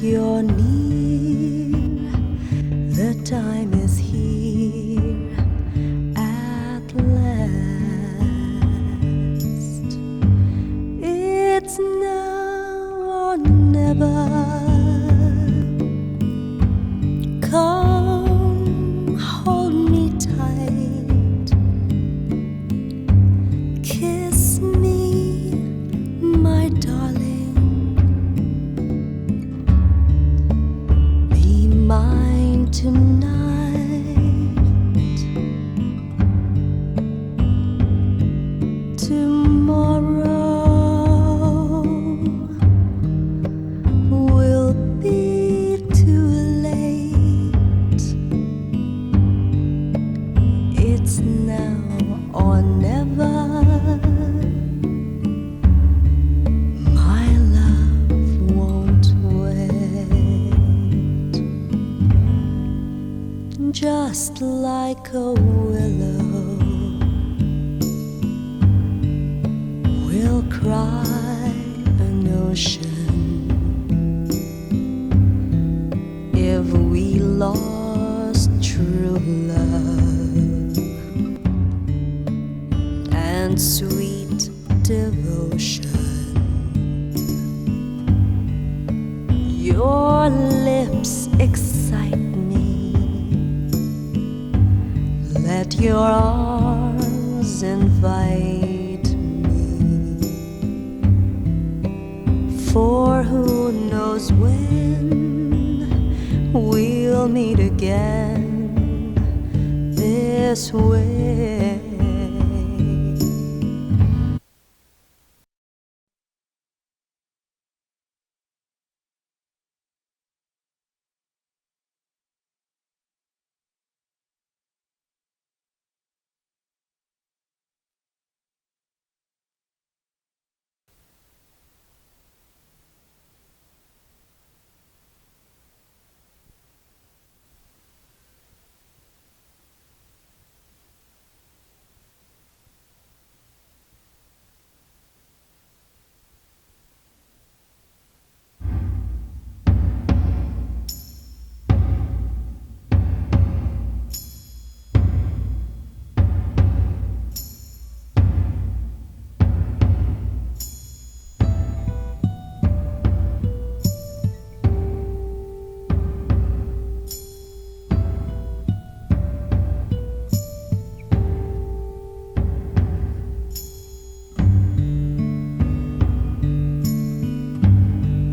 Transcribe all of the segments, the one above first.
you're near, the time is here at last. It's now or never. Come, hold me tight, kiss me, my darling, be mine tonight. Tomorrow will be too late. It's now or never. My love won't wait. Just like a willow, we'll cry an ocean if we lost true love and sweet devotion. Your lips excite me, let your arms invite me, for who knows when we'll meet again this way.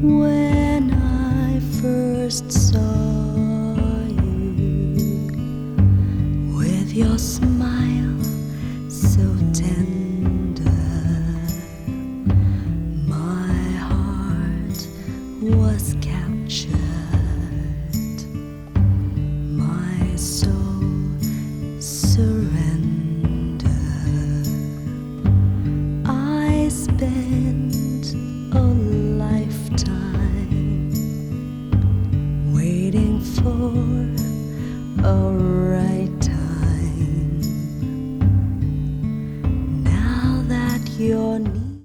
When I first saw you, with your smile so tender, my heart was captured, my soul surrendered. I spent a lifetime waiting for a right time. Now that you're near,